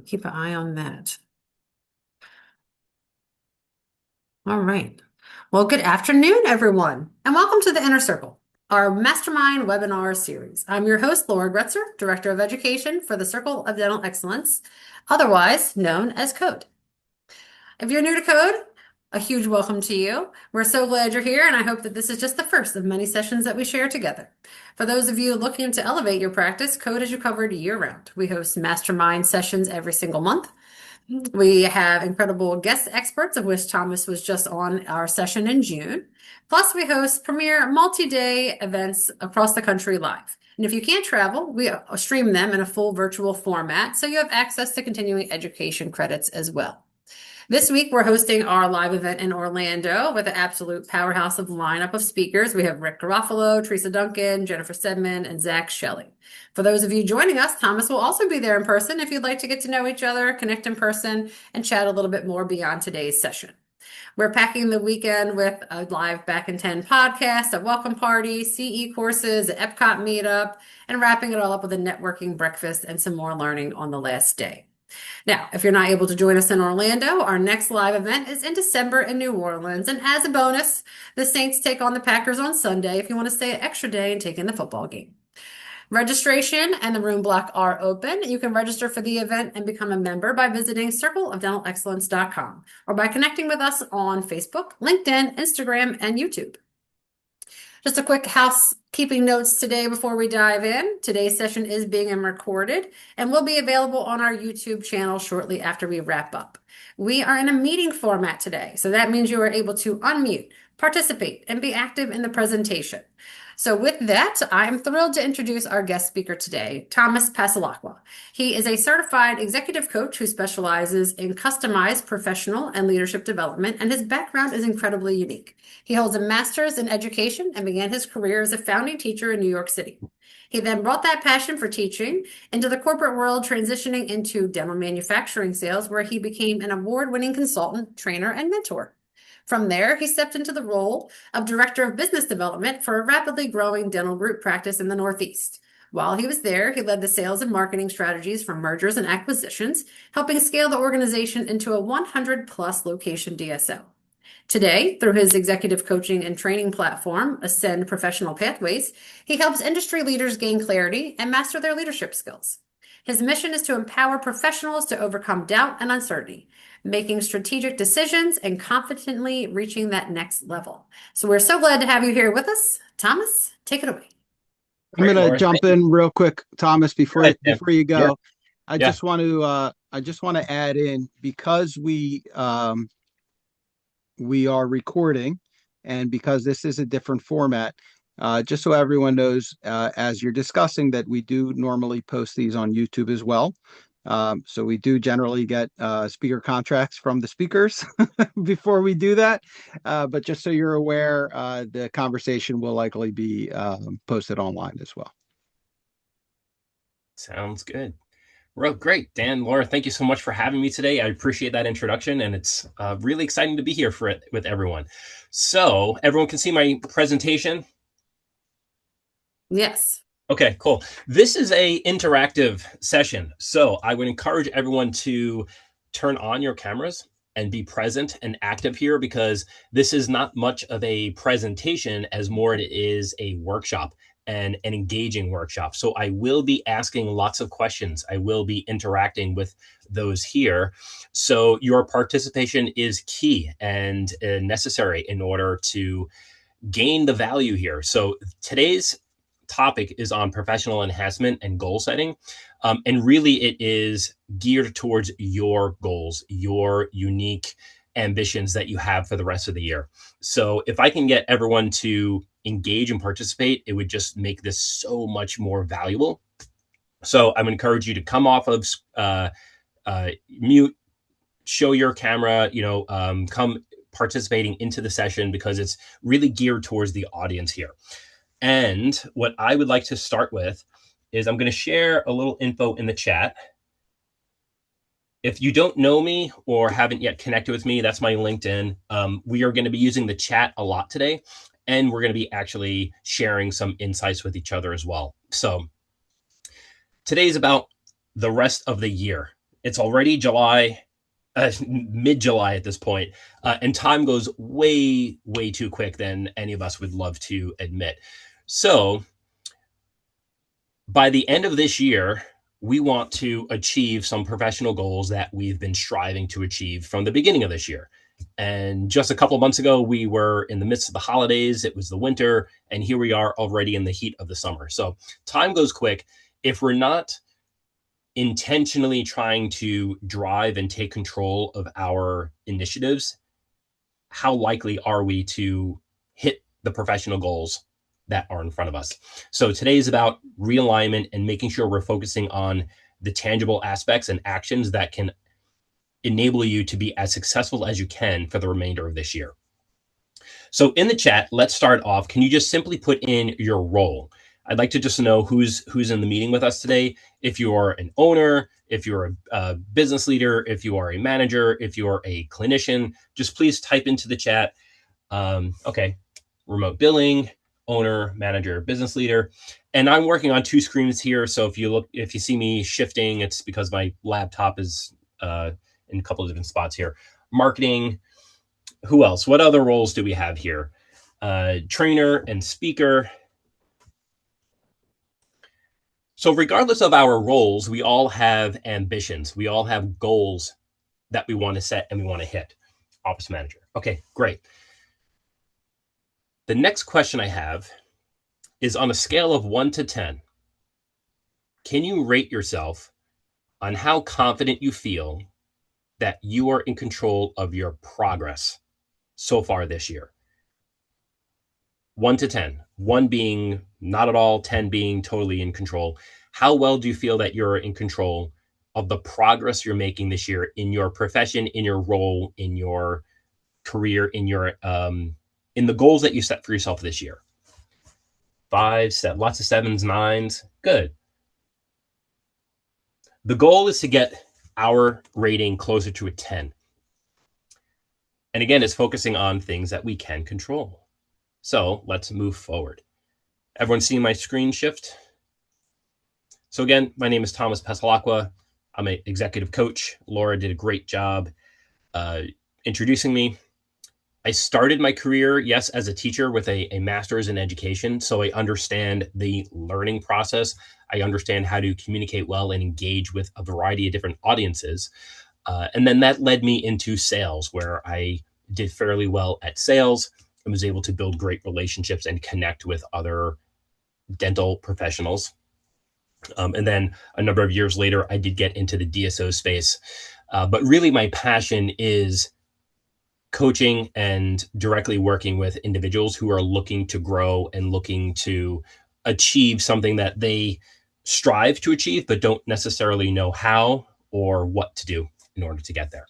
Keep an eye on that. All right. Well, good afternoon, everyone, and welcome to the Inner Circle, our Mastermind webinar series. I'm your host, Laura Gretzer, Director of Education for the Circle of Dental Excellence, otherwise known as CODE. If you're new to CODE, a huge welcome to you. We're so glad you're here, and I hope that this is just the first of many sessions that we share together. For those of you looking to elevate your practice, CODE has you covered year-round. We host mastermind sessions every single month. We have incredible guest experts, of which Thomas was just on our session in June. Plus, we host premier multi-day events across the country live. And if you can't travel, we stream them in a full virtual format, so you have access to continuing education credits as well. This week, we're hosting our live event in Orlando with an absolute powerhouse of lineup of speakers. We have Rick Garofalo, Teresa Duncan, Jennifer Stedman, and Zach Shelley. For those of you joining us, Thomas will also be there in person if you'd like to get to know each other, connect in person, and chat a little bit more beyond today's session. We're packing the weekend with a live Back in 10 podcast, a welcome party, CE courses, an Epcot meetup, and wrapping it all up with a networking breakfast and some more learning on the last day. Now, if you're not able to join us in Orlando, our next live event is in December in New Orleans. And as a bonus, the Saints take on the Packers on Sunday if you want to stay an extra day and take in the football game. Registration and the room block are open. You can register for the event and become a member by visiting circleofdentalexcellence.com or by connecting with us on Facebook, LinkedIn, Instagram, and YouTube. Just a quick housekeeping notes today before we dive in. Today's session is being recorded and will be available on our YouTube channel shortly after we wrap up. We are in a meeting format today, so that means you are able to unmute, participate, and be active in the presentation. So with that, I'm thrilled to introduce our guest speaker today, Thomas Passalacqua. He is a certified executive coach who specializes in customized professional and leadership development, and his background is incredibly unique. He holds a master's in education and began his career as a founding teacher in New York City. He then brought that passion for teaching into the corporate world, transitioning into dental manufacturing sales, where he became an award-winning consultant, trainer, and mentor. From there, he stepped into the role of Director of Business Development for a rapidly growing dental group practice in the Northeast. While he was there, he led the sales and marketing strategies for mergers and acquisitions, helping scale the organization into a 100-plus location DSO. Today, through his executive coaching and training platform, Ascend Professional Pathways, he helps industry leaders gain clarity and master their leadership skills. His mission is to empower professionals to overcome doubt and uncertainty, making strategic decisions and confidently reaching that next level. So we're so glad to have you here with us. Thomas, take it away. I'm going to jump in real quick, Thomas, before you go. Yeah. I just want to add in, because we are recording, and because this is a different format, just so everyone knows, as you're discussing, that we do normally post these on YouTube as well. So we do generally get speaker contracts from the speakers before we do that. But just so you're aware, the conversation will likely be posted online as well. Sounds good. Well, great. Dan, Laura, thank you so much for having me today. I appreciate that introduction, and it's really exciting to be here with everyone. So everyone can see my presentation? Yes. Okay, cool. This is a interactive session, so I would encourage everyone to turn on your cameras and be present and active here, because this is not much of a presentation as more it is a workshop and an engaging workshop. So I will be asking lots of questions. I will be interacting with those here. So your participation is key and necessary in order to gain the value here. So today's topic is on professional enhancement and goal setting. And really it is geared towards your goals, your unique ambitions that you have for the rest of the year. So if I can get everyone to engage and participate, it would just make this so much more valuable. So I would encourage you to come off of mute, show your camera, come participating into the session, because it's really geared towards the audience here. And what I would like to start with is I'm going to share a little info in the chat. If you don't know me or haven't yet connected with me, that's my LinkedIn. We are going to be using the chat a lot today, and we're going to be actually sharing some insights with each other as well. So today's about the rest of the year. It's already July, mid-July at this point, and time goes way, way too quick than any of us would love to admit. So by the end of this year, we want to achieve some professional goals that we've been striving to achieve from the beginning of this year. And just a couple of months ago, we were in the midst of the holidays. It was the winter, and here we are already in the heat of the summer. So time goes quick. If we're not intentionally trying to drive and take control of our initiatives, how likely are we to hit the professional goals that are in front of us? So today is about realignment and making sure we're focusing on the tangible aspects and actions that can enable you to be as successful as you can for the remainder of this year. So in the chat, let's start off. Can you just simply put in your role? I'd like to just know who's in the meeting with us today. If you're an owner, if you're a business leader, if you are a manager, if you're a clinician, just please type into the chat. Okay, remote billing, owner, manager, business leader. And I'm working on two screens here. So if you see me shifting, it's because my laptop is in a couple of different spots here. Marketing, who else? What other roles do we have here? Trainer and speaker. So regardless of our roles, we all have ambitions. We all have goals that we want to set and we want to hit. Office manager. Okay, great. The next question I have is on a scale of 1 to 10. Can you rate yourself on how confident you feel that you are in control of your progress so far this year? 1 to 10. 1 being not at all, 10 being totally in control. How well do you feel that you're in control of the progress you're making this year in your profession, in your role, in your career, in the goals that you set for yourself this year? 5, 7, lots of 7s, 9s. Good. The goal is to get our rating closer to a 10. And again, it's focusing on things that we can control. So let's move forward. Everyone seeing my screen shift? So again, my name is Thomas Passalacqua. I'm an executive coach. Laura did a great job introducing me. I started my career, yes, as a teacher with a master's in education. So I understand the learning process. I understand how to communicate well and engage with a variety of different audiences. And then that led me into sales, where I did fairly well at sales and was able to build great relationships and connect with other dental professionals. And then a number of years later, I did get into the DSO space. But really my passion is coaching and directly working with individuals who are looking to grow and looking to achieve something that they strive to achieve, but don't necessarily know how or what to do in order to get there.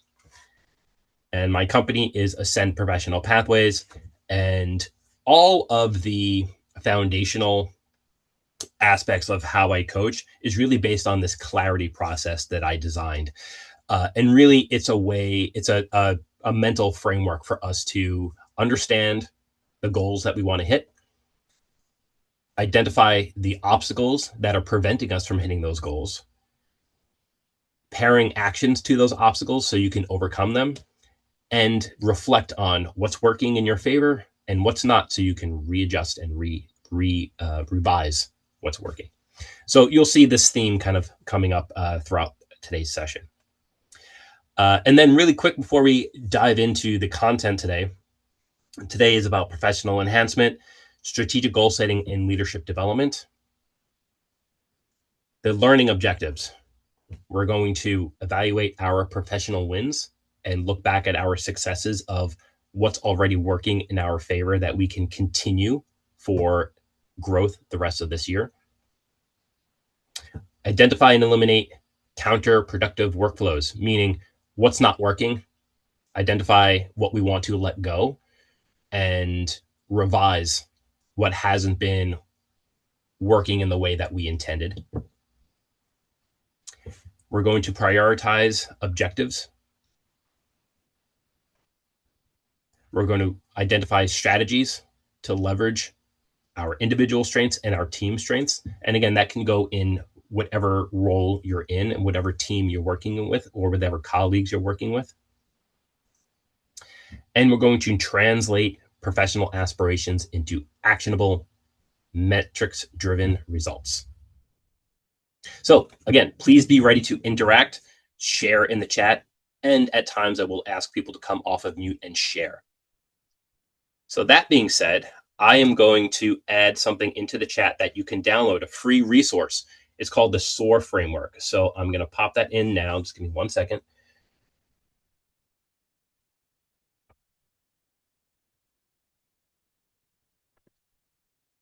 And my company is Ascend Professional Pathways, and all of the foundational aspects of how I coach is really based on this clarity process that I designed. And really, it's a mental framework for us to understand the goals that we want to hit, identify the obstacles that are preventing us from hitting those goals, pairing actions to those obstacles so you can overcome them, and reflect on what's working in your favor and what's not so you can readjust and revise what's working. So you'll see this theme kind of coming up throughout today's session. And then really quick before we dive into the content today is about professional enhancement, strategic goal setting, and leadership development. The learning objectives. We're going to evaluate our professional wins and look back at our successes of what's already working in our favor that we can continue for growth the rest of this year. Identify and eliminate counterproductive workflows, meaning what's not working, identify what we want to let go, and revise what hasn't been working in the way that we intended. We're going to prioritize objectives. We're going to identify strategies to leverage our individual strengths and our team strengths. And again, that can go in whatever role you're in and whatever team you're working with or whatever colleagues you're working with. And we're going to translate professional aspirations into actionable, metrics-driven results. So again, please be ready to interact, share in the chat, and at times I will ask people to come off of mute and share. So that being said, I am going to add something into the chat that you can download, a free resource. It's called the SOAR framework. So I'm going to pop that in now. Just give me 1 second.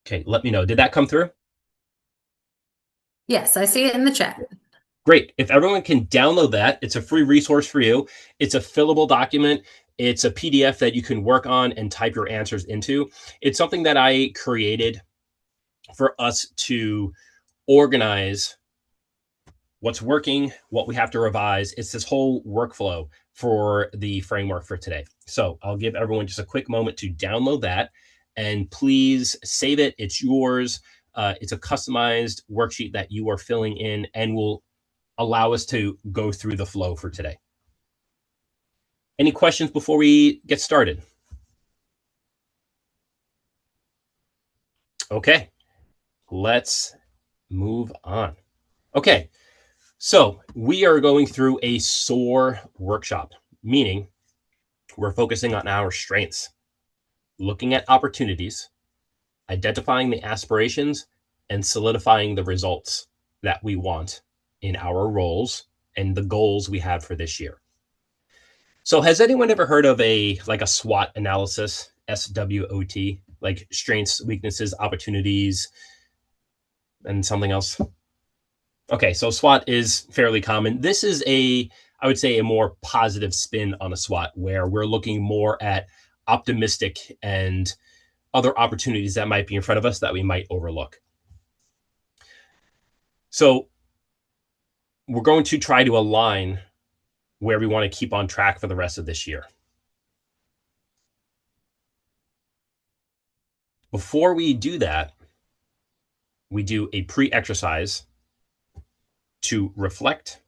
Okay, let me know. Did that come through? Yes, I see it in the chat. Great. If everyone can download that, it's a free resource for you. It's a fillable document. It's a PDF that you can work on and type your answers into. It's something that I created for us to organize what's working, what we have to revise. It's this whole workflow for the framework for today. So I'll give everyone just a quick moment to download that, and please save it. It's yours. It's a customized worksheet that you are filling in and will allow us to go through the flow for today. Any questions before we get started? Okay, let's move on. Okay, so we are going through a SOAR workshop, meaning we're focusing on our strengths, looking at opportunities, identifying the aspirations, and solidifying the results that we want in our roles and the goals we have for this year. So has anyone ever heard of a SWOT analysis, SWOT, like strengths, weaknesses, opportunities, and something else? Okay, so SWOT is fairly common. This is I would say, a more positive spin on a SWOT, where we're looking more at optimistic and other opportunities that might be in front of us that we might overlook. So we're going to try to align where we want to keep on track for the rest of this year. Before we do that, we do a pre-exercise to reflect,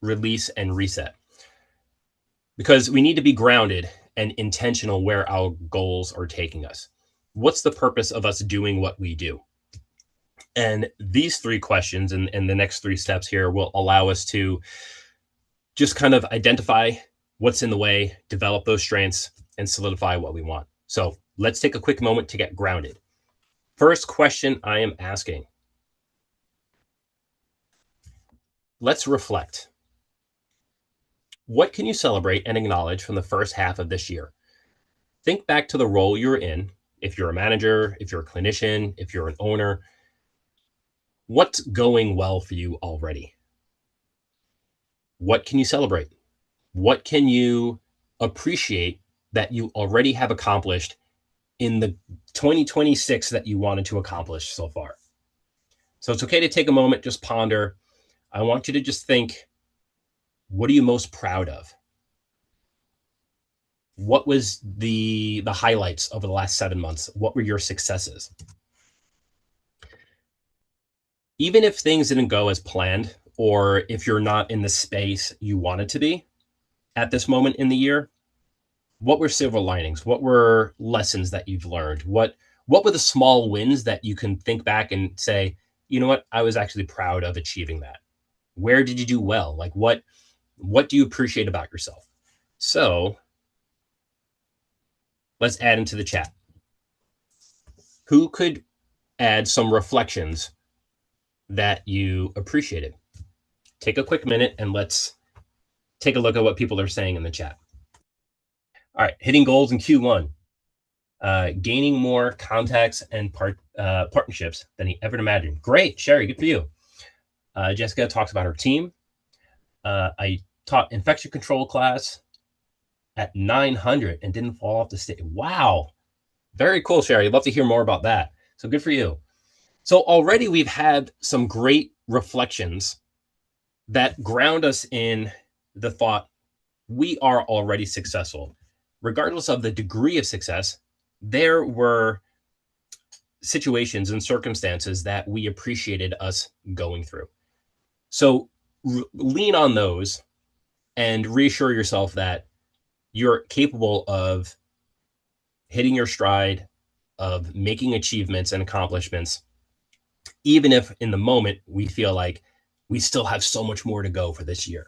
release, and reset. Because we need to be grounded and intentional where our goals are taking us. What's the purpose of us doing what we do? And these 3 questions and the next 3 steps here will allow us to just kind of identify what's in the way, develop those strengths, and solidify what we want. So let's take a quick moment to get grounded. First question I am asking. Let's reflect. What can you celebrate and acknowledge from the first half of this year? Think back to the role you're in. If you're a manager, if you're a clinician, if you're an owner, what's going well for you already? What can you celebrate? What can you appreciate that you already have accomplished in the 2026 that you wanted to accomplish so far? So it's okay to take a moment, just ponder. I want you to just think, what are you most proud of? What was the highlights over the last 7 months? What were your successes? Even if things didn't go as planned, or if you're not in the space you wanted to be at this moment in the year, what were silver linings? What were lessons that you've learned? What were the small wins that you can think back and say, you know what, I was actually proud of achieving that? Where did you do well? Like what do you appreciate about yourself? So let's add into the chat. Who could add some reflections that you appreciated? Take a quick minute and let's take a look at what people are saying in the chat. All right, hitting goals in Q1. Gaining more contacts and partnerships than he ever imagined. Great, Sherry, good for you. Jessica talks about her team. I taught infection control class at 900 and didn't fall off the stage. Wow, very cool, Sherry. I'd love to hear more about that. So good for you. So already we've had some great reflections that ground us in the thought we are already successful. Regardless of the degree of success, there were situations and circumstances that we appreciated us going through. So lean on those and reassure yourself that you're capable of hitting your stride, of making achievements and accomplishments, even if in the moment we feel like we still have so much more to go for this year.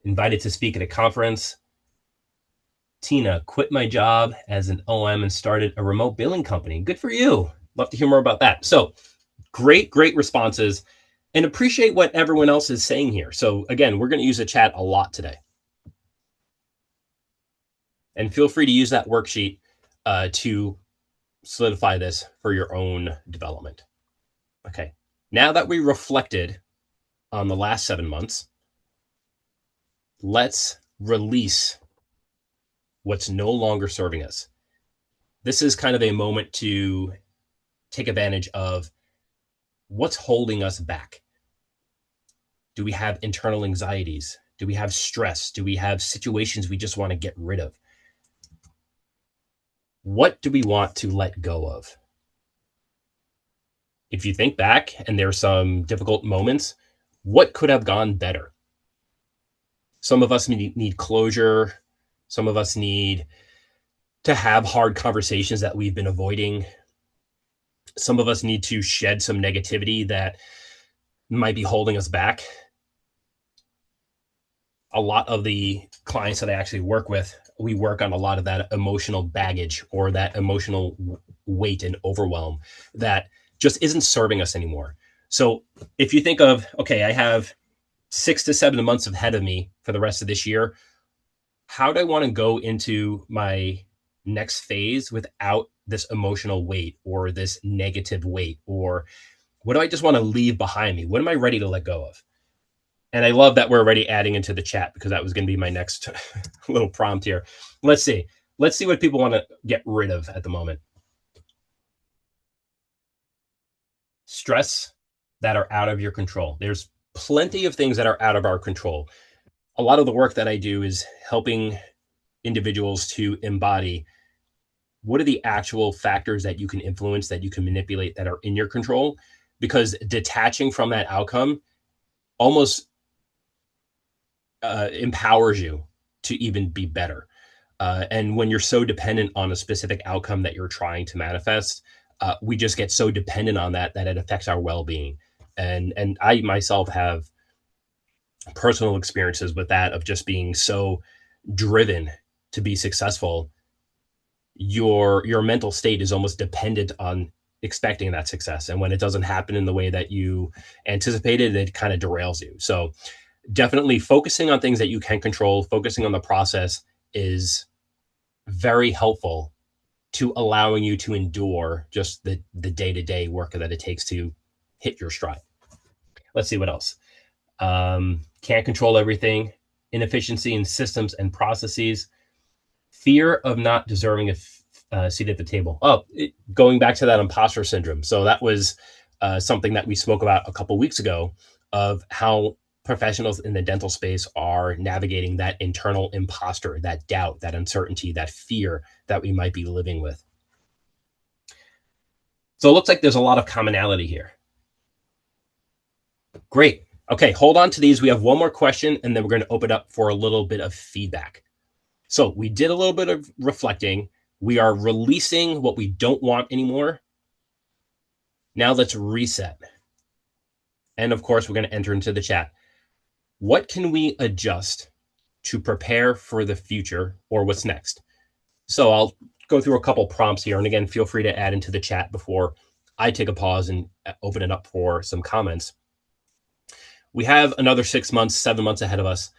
Invited to speak at a conference. Tina, quit my job as an OM and started a remote billing company. Good for you. Love to hear more about that. So great responses, and appreciate what everyone else is saying here. So again, we're going to use the chat a lot today. And feel free to use that worksheet to solidify this for your own development. Okay, now that we reflected on the last 7 months, let's release what's no longer serving us. This is kind of a moment to take advantage of what's holding us back. Do we have internal anxieties? Do we have stress? Do we have situations we just want to get rid of? What do we want to let go of? If you think back and there are some difficult moments, what could have gone better? Some of us need closure. Some of us need to have hard conversations that we've been avoiding. Some of us need to shed some negativity that might be holding us back. A lot of the clients that I actually work with, we work on a lot of that emotional baggage or that emotional weight and overwhelm that just isn't serving us anymore. So if you think of, okay, I have 6 to 7 months ahead of me for the rest of this year, how do I want to go into my next phase without this emotional weight or this negative weight? Or what do I just want to leave behind me? What am I ready to let go of? And I love that we're already adding into the chat, because that was going to be my next little prompt here. Let's see what people want to get rid of at the moment. Stress that are out of your control. There's plenty of things that are out of our control. A lot of the work that I do is helping individuals to embody what are the actual factors that you can influence, that you can manipulate, that are in your control, because detaching from that outcome almost empowers you to even be better. And when you're so dependent on a specific outcome that you're trying to manifest, we just get so dependent on that it affects our well-being. And I myself have personal experiences with that, of just being so driven to be successful. Your mental state is almost dependent on expecting that success. And when it doesn't happen in the way that you anticipated, it kind of derails you. So definitely focusing on things that you can control, focusing on the process is very helpful to allowing you to endure just the day-to-day work that it takes to hit your stride. Let's see what else. Can't control everything. Inefficiency in systems and processes. Fear of not deserving a seat at the table. Going back to that imposter syndrome. So that was something that we spoke about a couple weeks ago, of how professionals in the dental space are navigating that internal imposter, that doubt, that uncertainty, that fear that we might be living with. So it looks like there's a lot of commonality here. Great. Okay, hold on to these. We have one more question, and then we're going to open up for a little bit of feedback. So we did a little bit of reflecting. We are releasing what we don't want anymore. Now let's reset. And of course, we're going to enter into the chat. What can we adjust to prepare for the future or what's next? So I'll go through a couple prompts here. And again, feel free to add into the chat before I take a pause and open it up for some comments. We have another 6 months, 7 months ahead of us.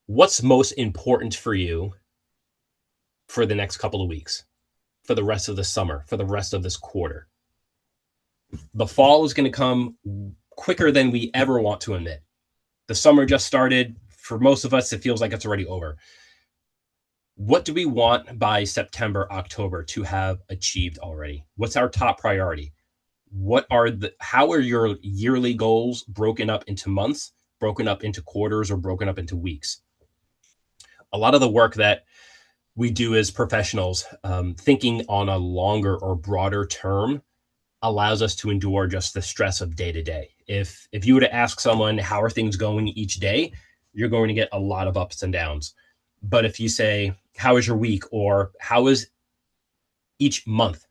What's most important for you for the next couple of weeks, for the rest of the summer, for the rest of this quarter? The fall is going to come quicker than we ever want to admit. The summer just started. For most of us, it feels like it's already over. What do we want by September, October to have achieved already? What's our top priority? how are your yearly goals broken up into months, broken up into quarters, or broken up into weeks? A lot of the work that we do as professionals, thinking on a longer or broader term, allows us to endure just the stress of day to day. If you were to ask someone how are things going each day, you're going to get a lot of ups and downs. But if you say how is your week or how is each month,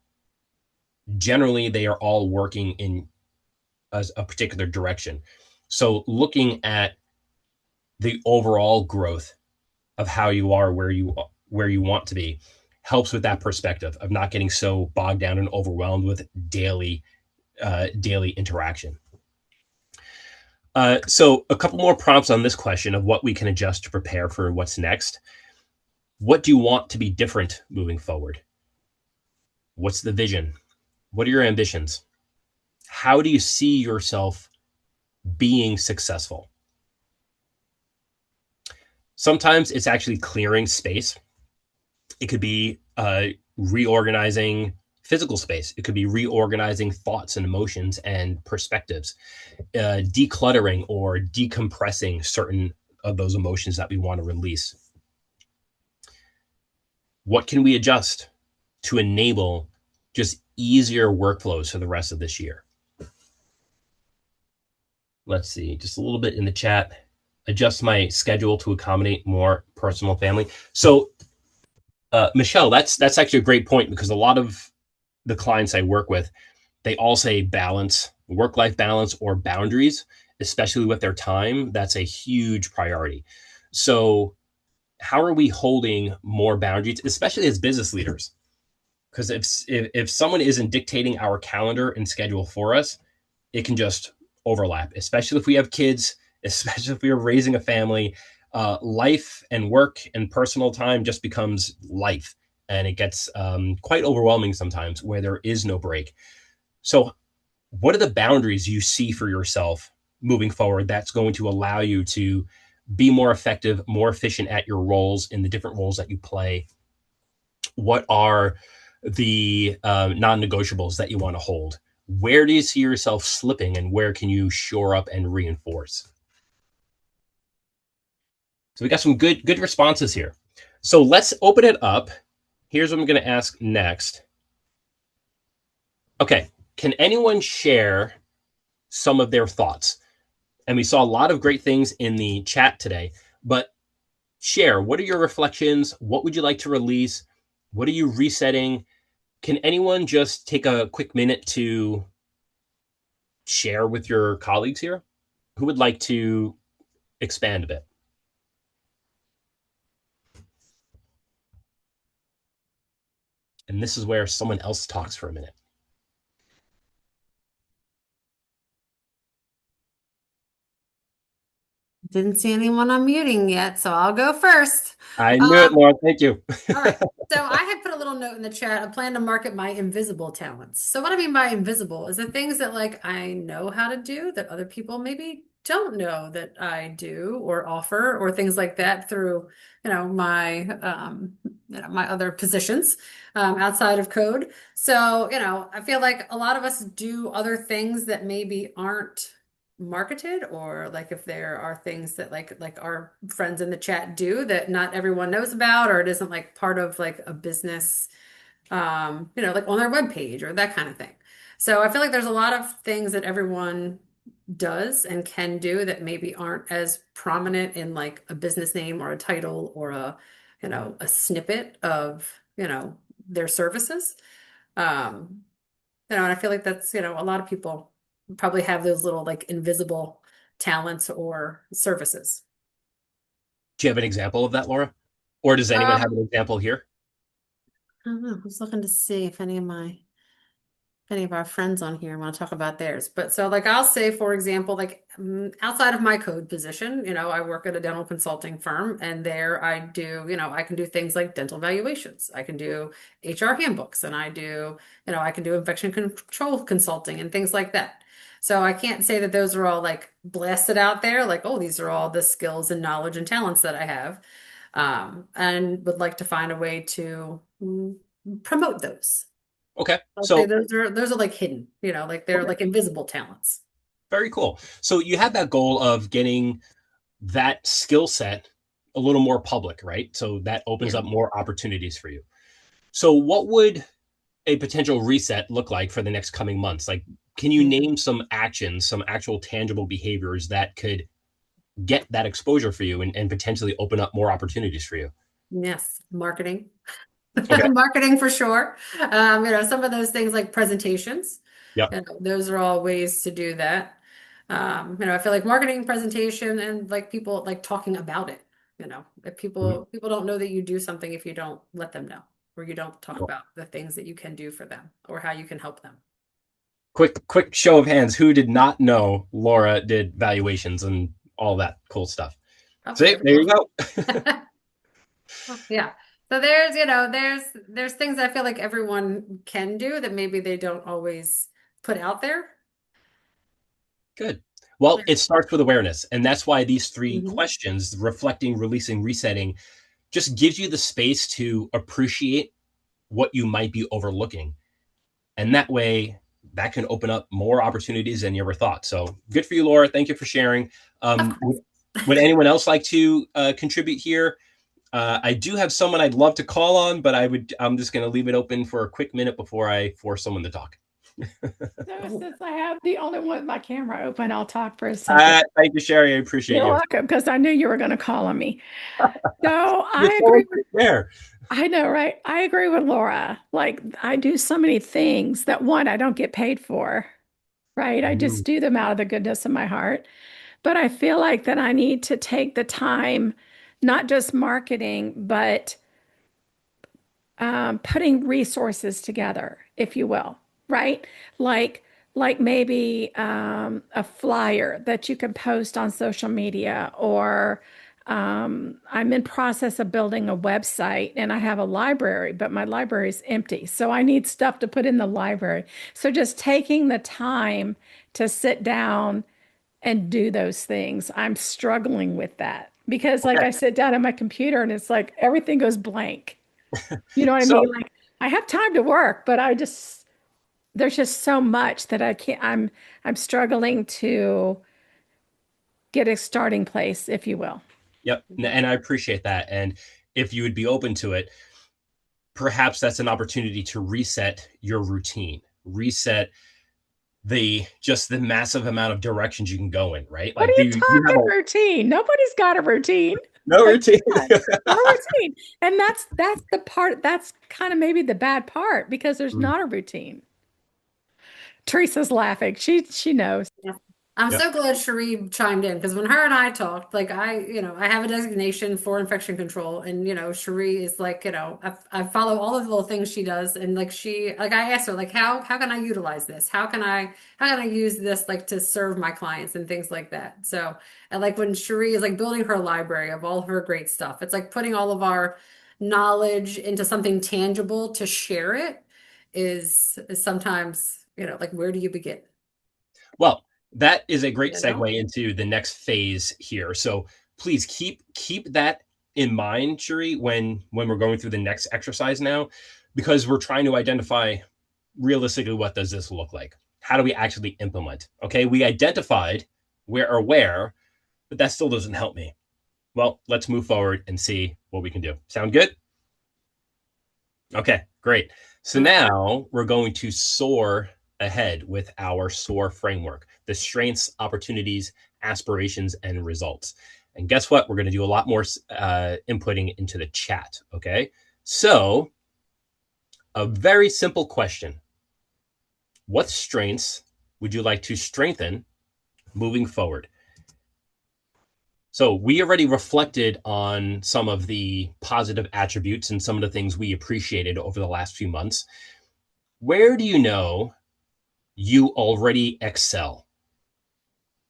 generally they are all working in a particular direction. So looking at the overall growth of how you are where you want to be helps with that perspective of not getting so bogged down and overwhelmed with daily interaction. So a couple more prompts on this question of what we can adjust to prepare for what's next. What do you want to be different moving forward? What's the vision? What are your ambitions? How do you see yourself being successful? Sometimes it's actually clearing space. It could be reorganizing physical space. It could be reorganizing thoughts and emotions and perspectives, decluttering or decompressing certain of those emotions that we want to release. What can we adjust to enable just easier workflows for the rest of this year? Let's see, just a little bit in the chat. Adjust my schedule to accommodate more personal family. So, Michelle, that's actually a great point because a lot of the clients I work with, they all say balance, work-life balance or boundaries, especially with their time. That's a huge priority. So how are we holding more boundaries, especially as business leaders? Because if someone isn't dictating our calendar and schedule for us, it can just overlap, especially if we have kids, especially if we are raising a family. Life and work and personal time just becomes life. And it gets quite overwhelming sometimes where there is no break. So, what are the boundaries you see for yourself moving forward that's going to allow you to be more effective, more efficient at your roles in the different roles that you play? What are the non-negotiables that you want to hold? Where do you see yourself slipping and where can you shore up and reinforce? So we got some good responses here. So let's open it up. Here's what I'm going to ask next. Okay, can anyone share some of their thoughts? And we saw a lot of great things in the chat today, but share, what are your reflections? What would you like to release? What are you resetting? Can anyone just take a quick minute to share with your colleagues here? Who would like to expand a bit? And this is where someone else talks for a minute. Didn't see anyone unmuting yet, so I'll go first. I knew it, Laura. Thank you. All right. So I had put a little note in the chat. I plan to market my invisible talents. So what I mean by invisible is the things that like I know how to do that other people maybe don't know that I do or offer or things like that through, my other positions outside of code. So, I feel like a lot of us do other things that maybe aren't marketed, or like if there are things that like our friends in the chat do that not everyone knows about, or it isn't like part of like a business like on their webpage or that kind of thing. So I feel like there's a lot of things that everyone does and can do that maybe aren't as prominent in like a business name or a title or a snippet of their services. And I feel like that's, a lot of people probably have those little like invisible talents or services. Do you have an example of that, Laura? Or does anyone have an Um, example here? I don't know. I was looking to see if any of our friends on here want to talk about theirs. But so like I'll say, for example, like outside of my code position, I work at a dental consulting firm, and there I do, I can do things like dental valuations. I can do HR handbooks, and I can do infection control consulting and things like that. So I can't say that those are all like blasted out there, like, oh, these are all the skills and knowledge and talents that I have. And would like to find a way to promote those. Okay. I'll say So those are like hidden, like they're okay, like invisible talents. very cool. So you have that goal of getting that skill set a little more public, right? So that opens Yeah. up more opportunities for you. So what would a potential reset look like for the next coming months? Like, can you Mhm. name some actions, some actual tangible behaviors that could get that exposure for you and potentially open up more opportunities for you? Yes, marketing. Okay. Marketing for sure. Some of those things like presentations, Yep. those are all ways to do that. I feel like marketing, presentation, and like people like talking about it. If Mhm. people don't know that you do something if you don't let them know, or you don't talk Cool. about the things that you can do for them or how you can help them. Quick show of hands. Who did not know Laura did valuations and all that cool stuff? Oh, See, there you everyone. go. Yeah. So there's things I feel like everyone can do that maybe they don't always put out there. Good. Well, Yeah. it starts with awareness. And that's why these three Mhm. questions, reflecting, releasing, resetting, just gives you the space to appreciate what you might be overlooking. And that way, that can open up more opportunities than you ever thought. So good for you, Laura. Thank you for sharing. Of Would, course. would anyone else like to contribute here? I do have someone I'd love to call on, but I'm just going to leave it open for a quick minute before I force someone to talk. So Oh, since I have the only one with my camera open, I'll talk for a second. Thank you, Sherry. I appreciate You're you. welcome, because I knew you were going to call on me. So You're I so agree with, there. I know, right? I agree with Laura. Like I do so many things that one, I don't get paid for, right? I Mm, just do them out of the goodness of my heart. But I feel like that I need to take the time, not just marketing, but putting resources together, if you will, right? Like like maybe a flyer that you can post on social media, or I'm in process of building a website and I have a library, but my library is empty. So I need stuff to put in the library. So just taking the time to sit down and do those things. I'm struggling with that because like okay. I sit down at my computer and it's like everything goes blank. You know what I So, mean? Like I have time to work, but I just there's just so much that I can't I'm struggling to get a starting place, if you will. yep. And I appreciate that. And if you would be open to it, perhaps that's an opportunity to reset your routine, reset the massive amount of directions you can go in, right? What are Like, you you have talking routine? Nobody's got a routine. no Like, routine? come on, no routine. And that's the part that's kind of maybe the bad part because there's Mm, not a routine. Teresa's laughing. She knows. yeah. I'm yep. so glad Cherie chimed in because when her and I talked, like I have a designation for infection control, and Cherie is like, I follow all of the little things she does, and like I asked her like how can I utilize this? How can I use this like to serve my clients and things like that. So and like when Cherie is like building her library of all her great stuff, it's like putting all of our knowledge into something tangible to share it is sometimes, like where do you begin? Well, that is a great You know? segue into the next phase here. So please keep that in mind, Shuri, when we're going through the next exercise now, because we're trying to identify realistically what does this look like? How do we actually implement? Okay, we identified where, but that still doesn't help me. Well, let's move forward and see what we can do. Sound good? Okay, great. So All right. now we're going to soar ahead with our SOAR framework, the strengths, opportunities, aspirations, and results. And guess what? We're going to do a lot more inputting into the chat. Okay. So, a very simple question: what strengths would you like to strengthen moving forward? So, we already reflected on some of the positive attributes and some of the things we appreciated over the last few months. Where do you know you already excel?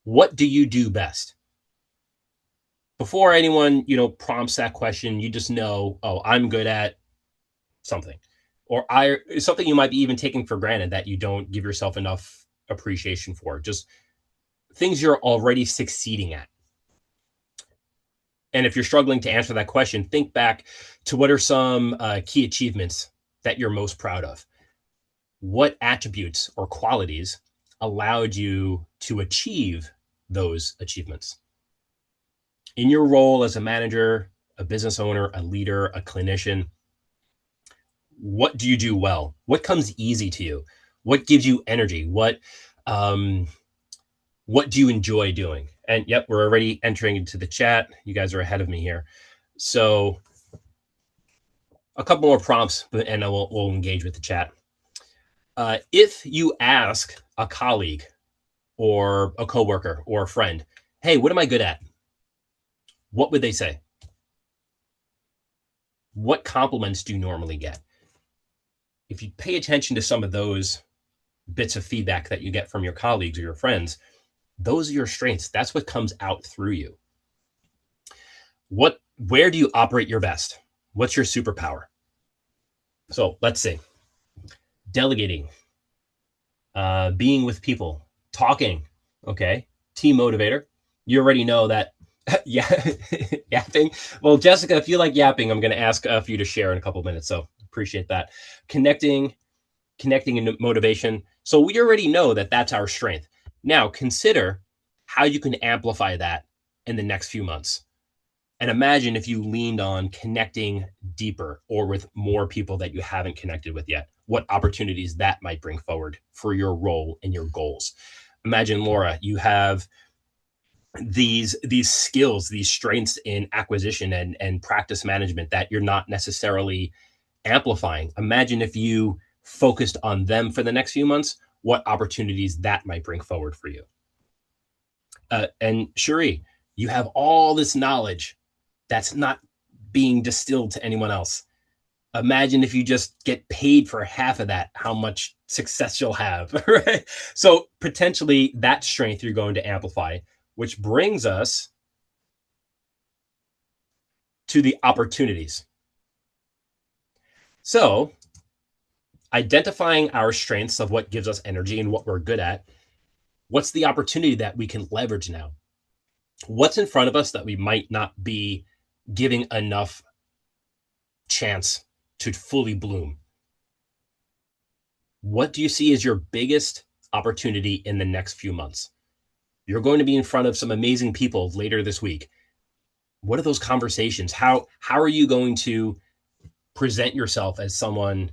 What do you do best? Before anyone, prompts that question, you just know, oh, I'm good at something. Or I something you might be even taking for granted that you don't give yourself enough appreciation for. Just things you're already succeeding at. And if you're struggling to answer that question, think back to what are some key achievements that you're most proud of. what attributes or qualities allowed you to achieve those achievements? In your role as a manager, a business owner, a leader, a clinician, what do you do well? What comes easy to you? What gives you energy? What do you enjoy doing? And yep, we're already entering into the chat. You guys are ahead of me here. So a couple more prompts, and we'll engage with the chat. If you ask a colleague or a coworker or a friend, hey, what am I good at? What would they say? What compliments do you normally get? If you pay attention to some of those bits of feedback that you get from your colleagues or your friends, those are your strengths. That's what comes out through you. Where do you operate your best? What's your superpower? So let's see. Delegating, being with people, talking, okay? Team motivator. You already know that. Yeah, yapping. Well, Jessica, if you like yapping, I'm going to ask for you to share in a couple of minutes. So appreciate that. Connecting and motivation. So we already know that that's our strength. Now consider how you can amplify that in the next few months. And imagine if you leaned on connecting deeper or with more people that you haven't connected with yet, what opportunities that might bring forward for your role and your goals. Imagine, Laura, you have these skills, these strengths in acquisition and practice management that you're not necessarily amplifying. Imagine if you focused on them for the next few months, what opportunities that might bring forward for you. And Cherie, you have all this knowledge that's not being distilled to anyone else. Imagine if you just get paid for half of that, how much success you'll have, right? So potentially that strength you're going to amplify, which brings us to the opportunities. So identifying our strengths of what gives us energy and what we're good at, what's the opportunity that we can leverage now? What's in front of us that we might not be giving enough chance to fully bloom? What do you see as your biggest opportunity in the next few months? You're going to be in front of some amazing people later this week. What are those conversations? How are you going to present yourself as someone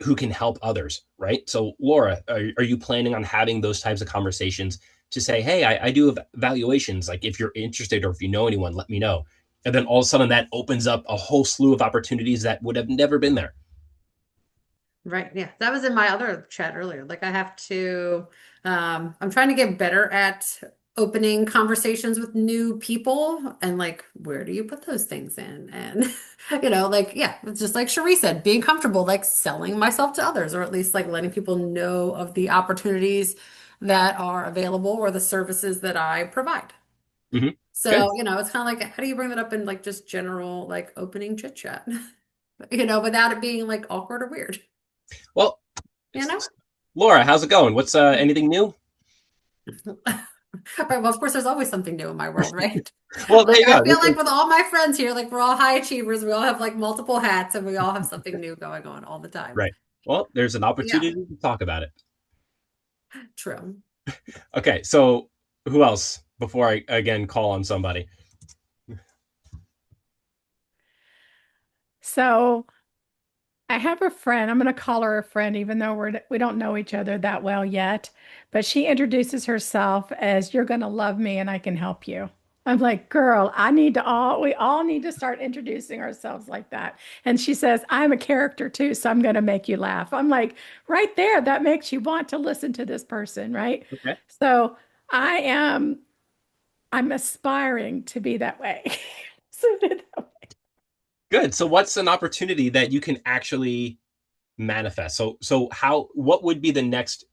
who can help others, right? So Laura, are you planning on having those types of conversations to say, hey, I do evaluations. Like if you're interested or if you know anyone, let me know. And then all of a sudden that opens up a whole slew of opportunities that would have never been there. Right. Yeah. That was in my other chat earlier. Like I have to, I'm trying to get better at opening conversations with new people and like, where do you put those things in? And, like, yeah, it's just like Cherie said, being comfortable, like selling myself to others, or at least like letting people know of the opportunities that are available or the services that I provide. Mm-hmm. So, it's kind of like, how do you bring that up in like just general, like opening chit chat, without it being like awkward or weird? Well, You know? Laura, how's it going? What's anything new? Right. Well, of course, there's always something new in my world, right? Well, there Like you go. I feel like with all my friends here, like we're all high achievers. We all have like multiple hats and we all have something new going on all the time. Right. Well, there's an Yeah, opportunity to talk about it. true. Okay. So who else before I again call on somebody? So I have a friend. I'm going to call her a friend, even though we don't know each other that well yet. But she introduces herself as, "You're going to love me, and I can help you." I'm like, "Girl, we all need to start introducing ourselves like that." And she says, "I'm a character too, so I'm going to make you laugh." I'm like, right there, that makes you want to listen to this person, right? Okay. So I'm aspiring to be that way. Good. So what's an opportunity that you can actually manifest? So what would be the next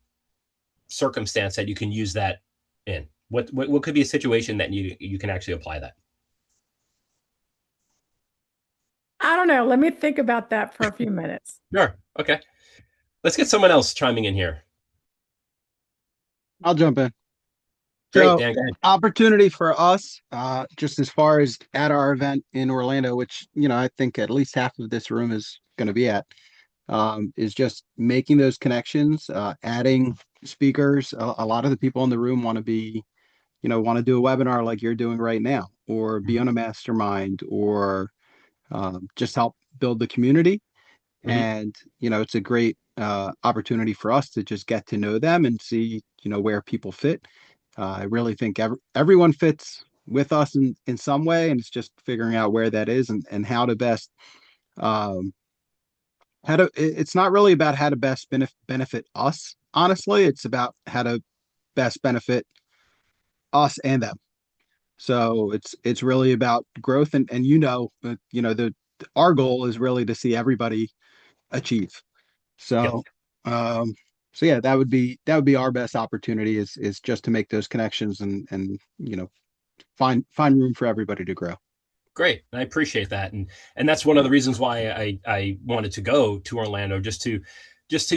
circumstance that you can use that in? What could be a situation that you can actually apply that? I don't know. Let me think about that for a few minutes. Sure. Okay. Let's get someone else chiming in here. I'll jump in. Great, So, Dan. Go ahead. opportunity for us, just as far as at our event in Orlando, which, I think at least half of this room is going to be at. is just making those connections, adding speakers. A lot of the people in the room want to be, want to do a webinar like you're doing right now, or be Mhm. on a mastermind, or just help build the community. Mhm. And, it's a great opportunity for us to just get to know them and see, where people fit. I really think everyone fits with us in some way, and it's just figuring out where that is and how to best um, it's not really about how to best benefit us. Honestly, it's about how to best benefit us and them. So it's really about growth and the our goal is really to see everybody achieve. Yep. So so yeah, that would be our best opportunity is just to make those connections and find room for everybody to grow. Great. I appreciate that. And that's one of the reasons why I wanted to go to Orlando, just to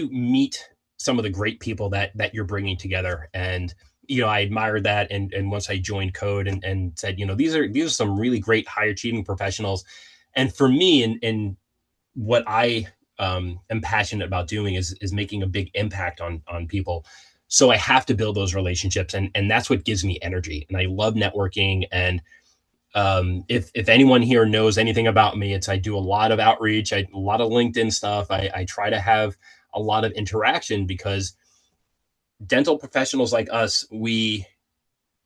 meet some of the great people that you're bringing together. And I admired that. And once I joined Code and said, these are some really great high achieving professionals. And for me, and what I am passionate about doing is making a big impact on people. So I have to build those relationships, and that's what gives me energy. And I love networking. And if anyone here knows anything about me, it's I do a lot of outreach, a lot of LinkedIn stuff. I try to have a lot of interaction because dental professionals like us,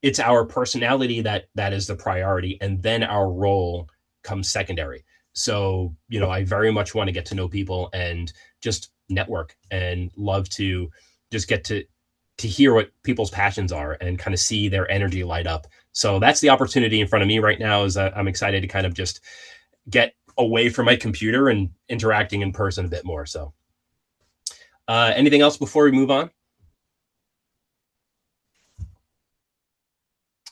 it's our personality that is the priority, and then our role comes secondary. So I very much want to get to know people and just network, and love to just get to hear what people's passions are and kind of see their energy light up. So that's the opportunity in front of me right now. Is I'm excited to kind of just get away from my computer and interacting in person a bit more. So anything else before we move on?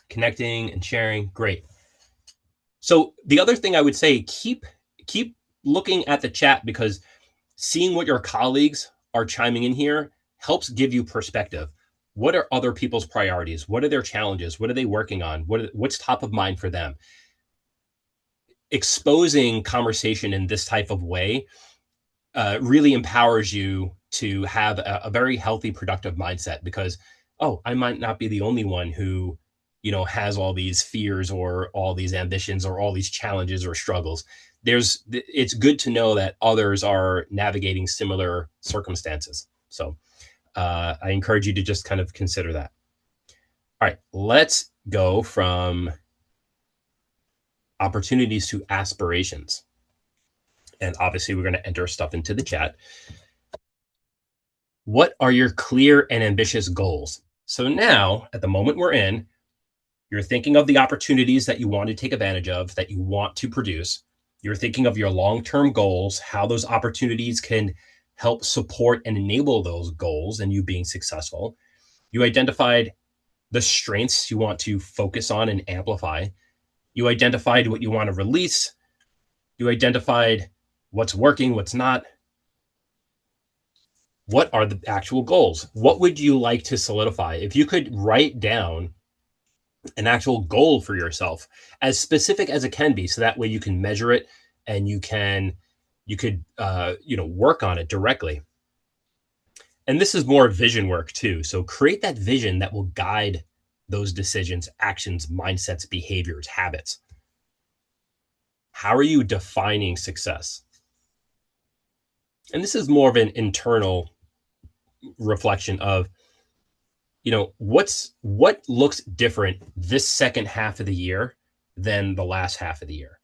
Connecting and sharing, great. So the other thing I would say, keep looking at the chat, because seeing what your colleagues are chiming in here helps give you perspective. What are other people's priorities? What are their challenges? What are they working on? What's top of mind for them? Exposing conversation in this type of way really empowers you to have a very healthy, productive mindset, because, oh, I might not be the only one who, has all these fears or all these ambitions or all these challenges or struggles. It's good to know that others are navigating similar circumstances. So I encourage you to just kind of consider that. All right, let's go from opportunities to aspirations. And obviously, we're going to enter stuff into the chat. What are your clear and ambitious goals? So now, at the moment we're in, you're thinking of the opportunities that you want to take advantage of, that you want to produce. You're thinking of your long-term goals, how those opportunities can help support and enable those goals and you being successful. You identified the strengths you want to focus on and amplify. You identified what you want to release. You identified what's working, what's not. What are the actual goals? What would you like to solidify? If you could write down an actual goal for yourself, as specific as it can be, so that way you can measure it and you could work on it directly. And this is more vision work too. So create that vision that will guide those decisions, actions, mindsets, behaviors, habits. How are you defining success? And this is more of an internal reflection of, what looks different this second half of the year than the last half of the year.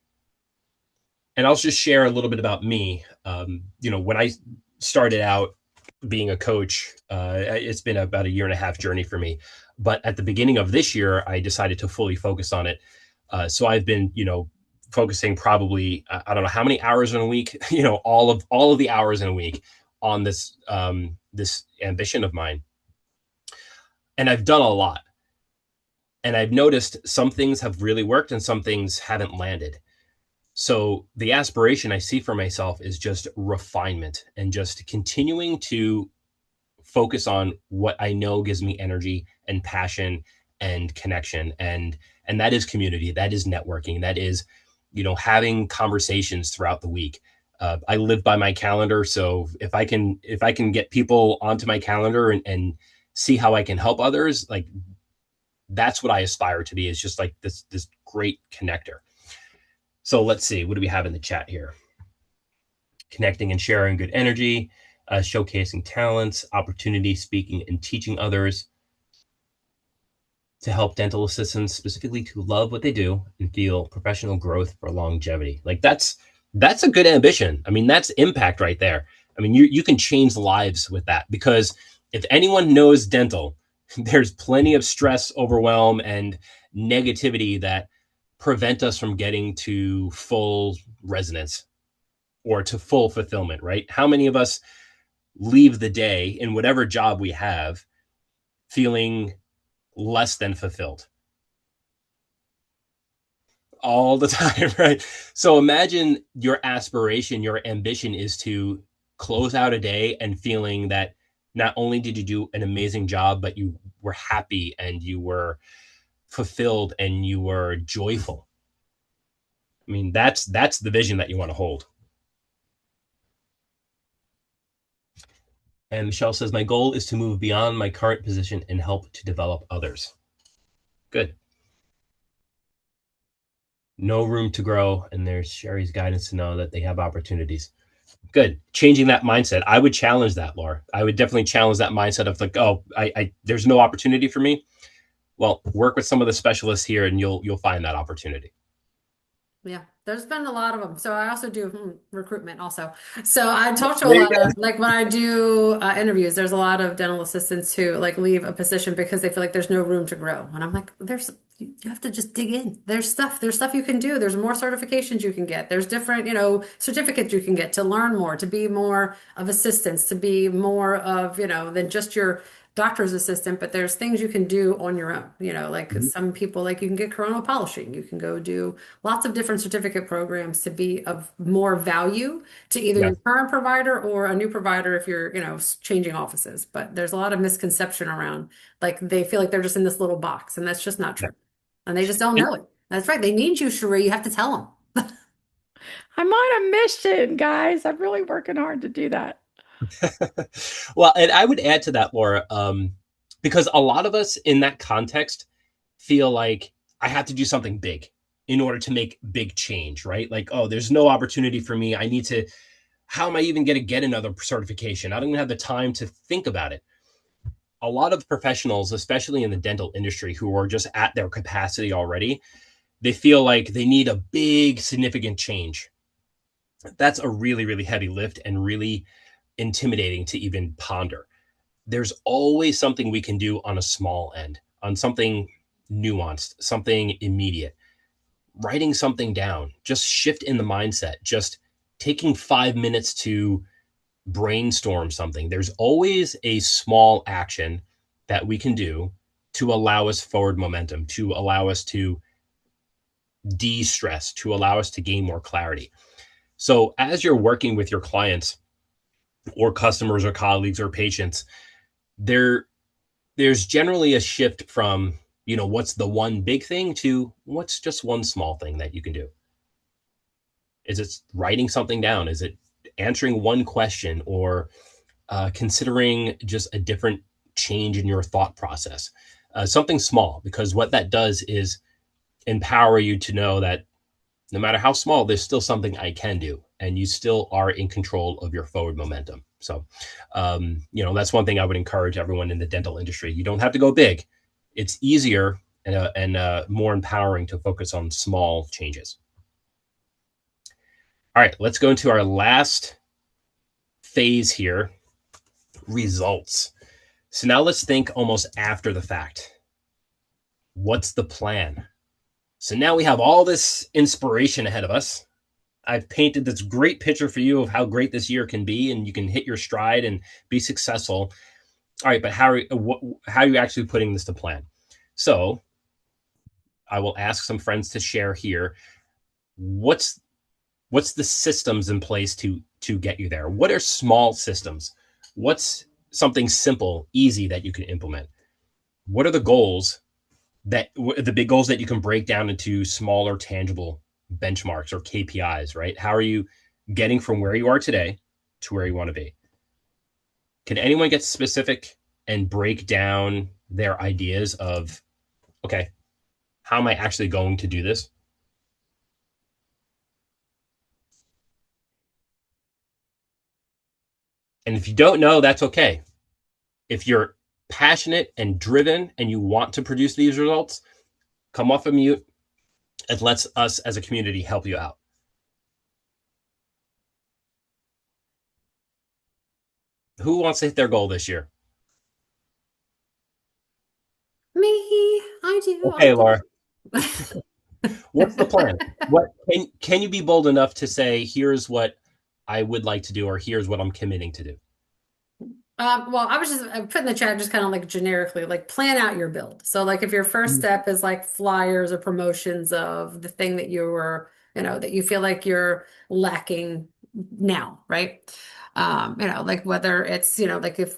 And I'll just share a little bit about me. When I started out being a coach, it's been about a year and a half journey for me. But at the beginning of this year, I decided to fully focus on it. So I've been, focusing probably, I don't know how many hours in a week, all of the hours in a week on this ambition of mine. And I've done a lot. And I've noticed some things have really worked and some things haven't landed. So the aspiration I see for myself is just refinement and just continuing to focus on what I know gives me energy and passion and connection. And that is community, that is networking, that is, having conversations throughout the week. I live by my calendar, so if I can get people onto my calendar and see how I can help others, like that's what I aspire to be, is just like this great connector. So let's see, what do we have in the chat here? Connecting and sharing good energy, showcasing talents, opportunity, speaking and teaching others, to help dental assistants specifically to love what they do and feel professional growth for longevity. Like that's a good ambition. I mean, that's impact right there. I mean, you can change lives with that, because if anyone knows dental, there's plenty of stress, overwhelm, and negativity that prevent us from getting to full resonance or to full fulfillment, right? How many of us leave the day in whatever job we have feeling less than fulfilled? All the time, right? So imagine your aspiration, your ambition is to close out a day and feeling that not only did you do an amazing job, but you were happy and you were fulfilled and you were joyful. I mean, that's the vision that you want to hold. And Michelle says, my goal is to move beyond my current position and help to develop others. Good. No room to grow. And there's Sherry's guidance to know that they have opportunities. Good. Changing that mindset. I would challenge that, Laura. I would definitely challenge that mindset of like, oh, I there's no opportunity for me. Well, work with some of the specialists here and you'll find that opportunity. Yeah, there's been a lot of them. So I also do recruitment also. So I talk to a There you lot go. of, like when I do interviews, there's a lot of dental assistants who like leave a position because they feel like there's no room to grow. And I'm like, you have to just dig in. There's stuff you can do. There's more certifications you can get. There's different, certificates you can get to learn more, to be more of assistance, to be more of, than just your doctor's assistant, but there's things you can do on your own. Like Mhm. some people, like you can get coronal polishing. You can go do lots of different certificate programs to be of more value to either Yeah. your current provider or a new provider if you're, changing offices. But there's a lot of misconception around, like they feel like they're just in this little box, and that's just not Yeah. true. And they just don't And know it. That's right. They need you, Sheree. You have to tell them. I'm on a mission, guys. I'm really working hard to do that. well, and I would add to that, Laura, because a lot of us in that context feel like I have to do something big in order to make big change, right? Like, oh, there's no opportunity for me. I need to, how am I even going to get another certification? I don't even have the time to think about it. A lot of professionals, especially in the dental industry, who are just at their capacity already, they feel like they need a big, significant change. That's a really, really heavy lift and really intimidating to even ponder. There's always something we can do on a small end, on something nuanced, something immediate. Writing something down, just shift in the mindset, just taking 5 minutes to brainstorm something. There's always a small action that we can do to allow us forward momentum, to allow us to de-stress, to allow us to gain more clarity. So as you're working with your clients or customers or colleagues or patients, there's generally a shift from, what's the one big thing to what's just one small thing that you can do. Is it writing something down? Is it answering one question, or considering just a different change in your thought process? Something small, because what that does is empower you to know that no matter how small, there's still something I can do, and you still are in control of your forward momentum. So, that's one thing I would encourage everyone in the dental industry. You don't have to go big. It's easier and more empowering to focus on small changes. All right, let's go into our last phase here, results. So now let's think almost after the fact. What's the plan? So now we have all this inspiration ahead of us. I've painted this great picture for you of how great this year can be, and you can hit your stride and be successful. All right, but how are you actually putting this to plan? So I will ask some friends to share here. What's the systems in place to get you there? What are small systems? What's something simple, easy that you can implement? What are the goals the big goals that you can break down into smaller, tangible benchmarks or KPIs, right? How are you getting from where you are today to where you want to be. Can anyone get specific and break down their ideas of, okay, how am I actually going to do this? And if you don't know, that's okay. If you're passionate and driven and you want to produce these results, come off of mute and let's us as a community help you out. Who wants to hit their goal this year? Me, I do. Okay, Laura. What's the plan? What can you be bold enough to say, here's what I would like to do, or here's what I'm committing to do? Well, I was just put in the chat just kind of like generically, like plan out your build. So like if your first step is like flyers or promotions of the thing that you were, that you feel like you're lacking now, right? Like whether it's, like if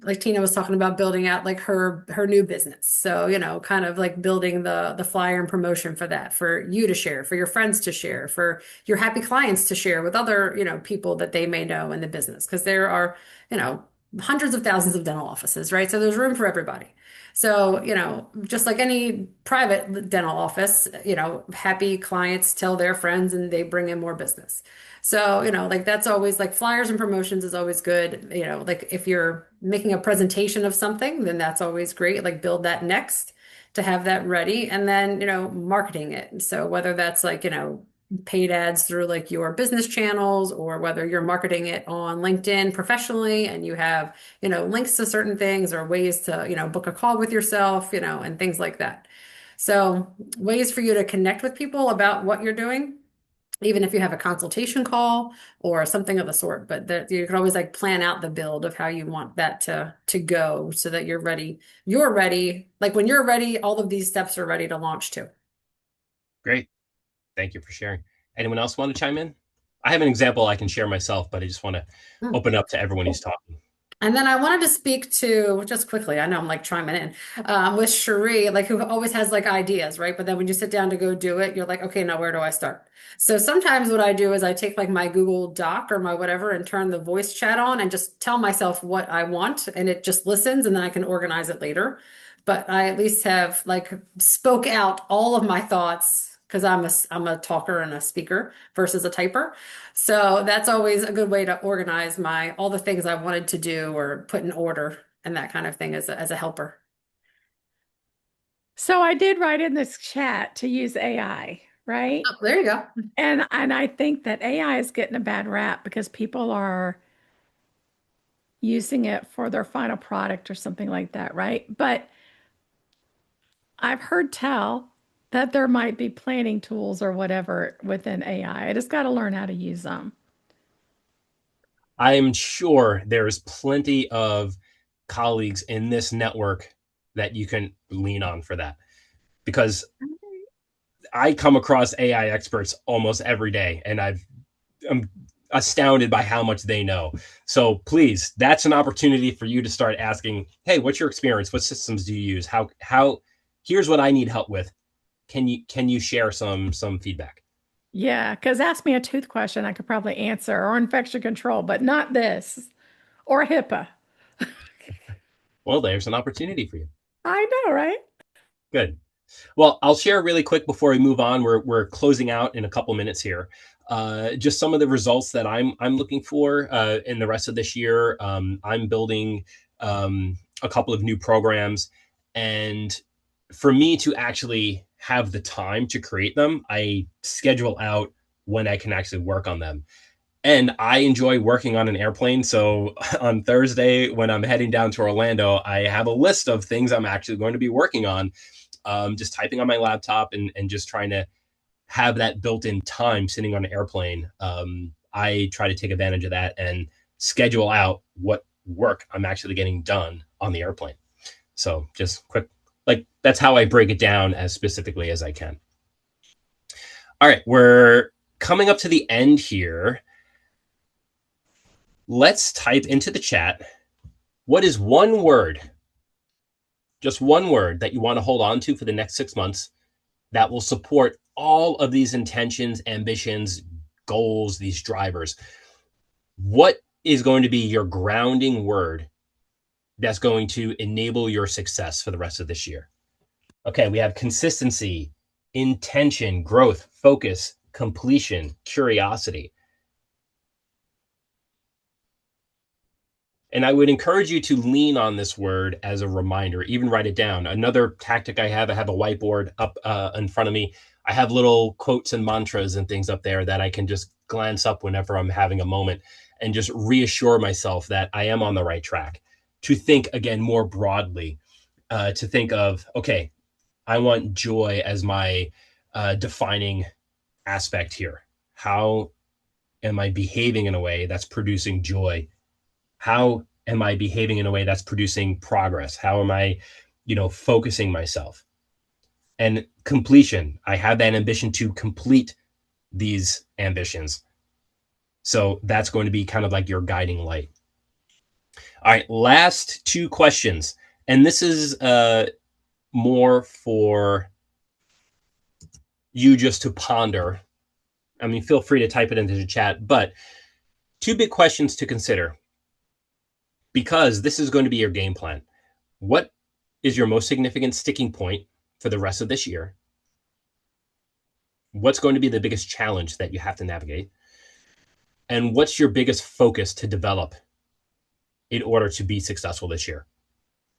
like Tina was talking about building out like her new business. So, kind of like building the flyer and promotion for that, for you to share, for your friends to share, for your happy clients to share with other, people that they may know in the business. Because there are, hundreds of thousands of dental offices, right? So there's room for everybody. So, just like any private dental office, happy clients tell their friends and they bring in more business. So, like that's always like flyers and promotions is always good. Like if you're making a presentation of something, then that's always great. Like build that next to have that ready and then, marketing it. So whether that's like, paid ads through like your business channels or whether you're marketing it on LinkedIn professionally and you have, links to certain things or ways to, book a call with yourself, and things like that. So ways for you to connect with people about what you're doing, even if you have a consultation call or something of the sort, but you can always like plan out the build of how you want that to go so that you're ready. You're ready. Like when you're ready, all of these steps are ready to launch too. Great. Thank you for sharing. Anyone else want to chime in? I have an example I can share myself, but I just want to open up to everyone who's talking. And then I wanted to speak to, just quickly, I know I'm like chiming in, with Cherie, like who always has like ideas, right? But then when you sit down to go do it, you're like, okay, now where do I start? So sometimes what I do is I take like my Google Doc or my whatever and turn the voice chat on and just tell myself what I want and it just listens and then I can organize it later. But I at least have like spoke out all of my thoughts because I'm a talker and a speaker versus a typer. So that's always a good way to organize all the things I wanted to do or put in order and that kind of thing as a helper. So I did write in this chat to use AI, right? Oh, there you go. And I think that AI is getting a bad rap because people are using it for their final product or something like that, right? But I've heard tell that there might be planning tools or whatever within AI. I just got to learn how to use them. I'm sure there's plenty of colleagues in this network that you can lean on for that, because I come across AI experts almost every day and I'm astounded by how much they know. So please, that's an opportunity for you to start asking, hey, what's your experience? What systems do you use? How here's what I need help with. Can you share some feedback? Yeah, because ask me a tooth question, I could probably answer, or infection control, but not this, or HIPAA. Well, there's an opportunity for you. I know, right? Good. Well, I'll share really quick before we move on. We're closing out in a couple minutes here. Just some of the results that I'm looking for in the rest of this year. I'm building a couple of new programs, and for me to actually have the time to create them, I schedule out when I can actually work on them. And I enjoy working on an airplane. So on Thursday, when I'm heading down to Orlando, I have a list of things I'm actually going to be working on, just typing on my laptop and just trying to have that built-in time sitting on an airplane. I try to take advantage of that and schedule out what work I'm actually getting done on the airplane. So just quick, like that's how I break it down as specifically as I can. All right, we're coming up to the end here. Let's type into the chat, what is one word, just one word that you want to hold on to for the next 6 months that will support all of these intentions, ambitions, goals, these drivers. What is going to be your grounding word that's going to enable your success for the rest of this year? Okay, we have consistency, intention, growth, focus, completion, curiosity. And I would encourage you to lean on this word as a reminder, even write it down. Another tactic I have a whiteboard up in front of me. I have little quotes and mantras and things up there that I can just glance up whenever I'm having a moment and just reassure myself that I am on the right track. To think again more broadly, to think of, okay, I want joy as my defining aspect here. How am I behaving in a way that's producing joy? How am I behaving in a way that's producing progress? How am I, focusing myself? And completion. I have that ambition to complete these ambitions. So that's going to be kind of like your guiding light. All right, last two questions. And this is more for you just to ponder. I mean, feel free to type it into the chat, but two big questions to consider, because this is going to be your game plan. What is your most significant sticking point for the rest of this year? What's going to be the biggest challenge that you have to navigate? And what's your biggest focus to develop in order to be successful this year?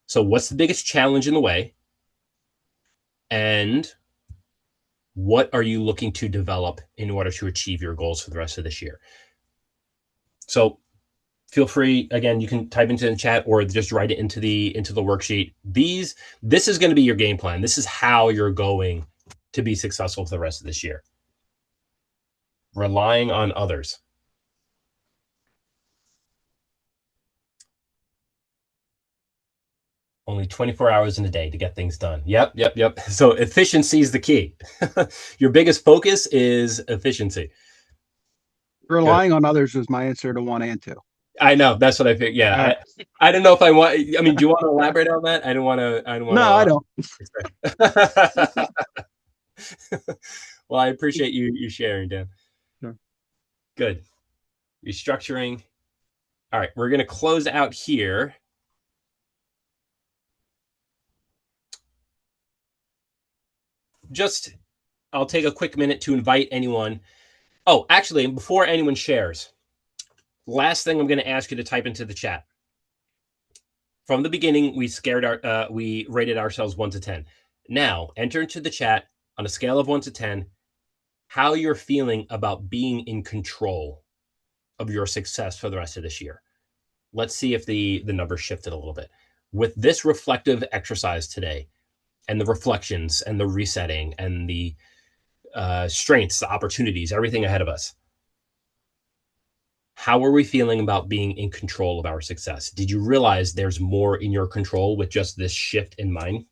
So what's the biggest challenge in the way? And what are you looking to develop in order to achieve your goals for the rest of this year? So feel free, again, you can type into the chat or just write it into the worksheet. This is going to be your game plan. This is how you're going to be successful for the rest of this year. Relying on others. Only 24 hours in a day to get things done. Yep. So efficiency is the key. Your biggest focus is efficiency. Relying on others was my answer to 1 and 2. I know. That's what I think. Yeah. I don't know if I want, I mean, do you want to elaborate on that? I don't want to. No, I don't. Well, I appreciate you sharing, Dan. Sure. Good. Restructuring. All right. We're going to close out here. I'll take a quick minute to invite anyone. Oh, actually, before anyone shares, last thing I'm going to ask you to type into the chat. From the beginning, we rated ourselves 1 to 10. Now, enter into the chat on a scale of 1 to 10, how you're feeling about being in control of your success for the rest of this year. Let's see if the number shifted a little bit. With this reflective exercise today, and the reflections and the resetting and the strengths, the opportunities, everything ahead of us, how are we feeling about being in control of our success? Did you realize there's more in your control with just this shift in mind?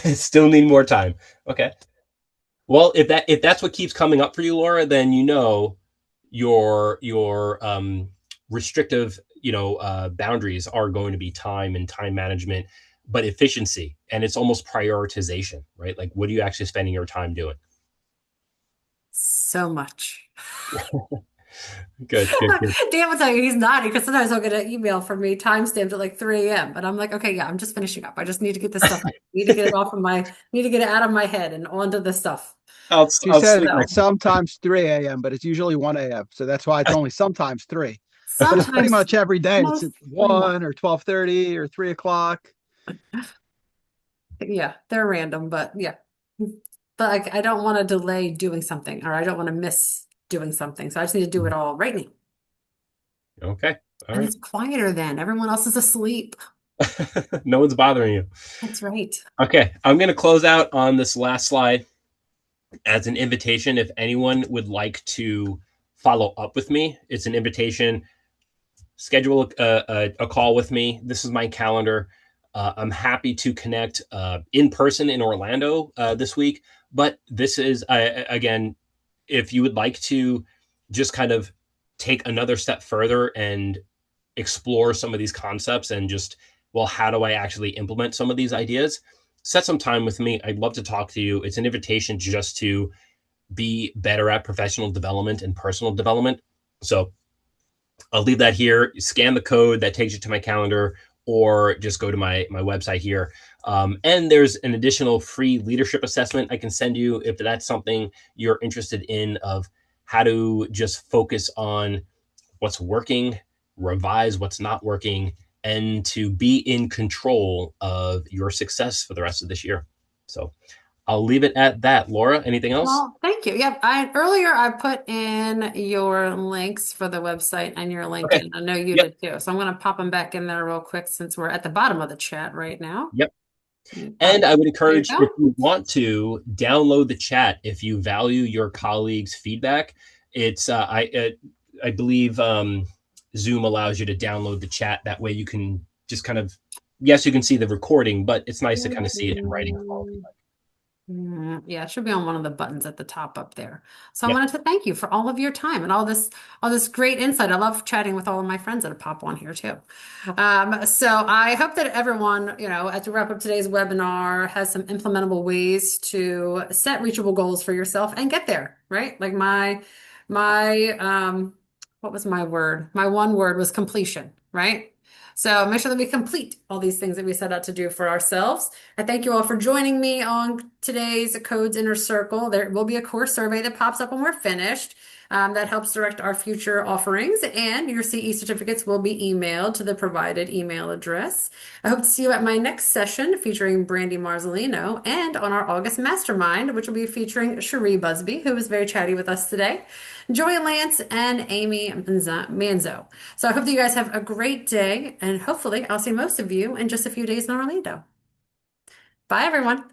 Still need more time. Okay. Well, if that's what keeps coming up for you, Laura, then your restrictive boundaries are going to be time and time management, but efficiency, and it's almost prioritization, right? Like, what are you actually spending your time doing? So much. Good. Dan will tell you he's nodding because sometimes I'll get an email from me timestamped at like 3 a.m. But I'm like, okay, yeah, I'm just finishing up. I just need to get this stuff. Need to get it need to get it out of my head and onto the stuff. She said sometimes 3 a.m., but it's usually 1 a.m. So that's why it's only sometimes 3. But it's pretty much every day. It's at 1 or 12:30 or 3 o'clock. Yeah, they're random, but yeah. But I don't want to delay doing something, or I don't want to miss doing something. So I just need to do it all right now. Okay. All and right. It's quieter then. Everyone else is asleep. No one's bothering you. That's right. Okay. I'm going to close out on this last slide as an invitation. If anyone would like to follow up with me, it's an invitation. Schedule a call with me. This is my calendar. I'm happy to connect in person in Orlando this week. But this is, again, if you would like to just kind of take another step further and explore some of these concepts and just, well, how do I actually implement some of these ideas? Set some time with me. I'd love to talk to you. It's an invitation just to be better at professional development and personal development. So I'll leave that here. Scan the code that takes you to my calendar, or just go to my website here. And there's an additional free leadership assessment I can send you if that's something you're interested in, of how to just focus on what's working, revise what's not working, and to be in control of your success for the rest of this year. So I'll leave it at that. Laura, anything else? Well, thank you. Yep. Earlier I put in your links for the website and your Okay. LinkedIn. I know you Yep. did too. So I'm going to pop them back in there real quick since we're at the bottom of the chat right now. Yep. Got And I would there you encourage, if go. you want to, download the chat if you value your colleagues' feedback. It's I believe Zoom allows you to download the chat. That way you can just kind of, yes, you can see the recording, but it's nice to kind of see it in writing as well. Yeah, it should be on one of the buttons at the top up there. So I Yeah. wanted to thank you for all of your time and all this great insight. I love chatting with all of my friends that pop on here too. So I hope that everyone, as we wrap up today's webinar, has some implementable ways to set reachable goals for yourself and get there, right? Like what was my word? My one word was completion, right? So make sure that we complete all these things that we set out to do for ourselves. I thank you all for joining me on today's Codes Inner Circle. There will be a course survey that pops up when we're finished. That helps direct our future offerings, and your CE certificates will be emailed to the provided email address. I hope to see you at my next session featuring Brandy Marzolino, and on our August Mastermind, which will be featuring Cherie Busby, who was very chatty with us today, Joy Lance, and Amy Manzo. So I hope that you guys have a great day, and hopefully I'll see most of you in just a few days in Orlando. Bye, everyone.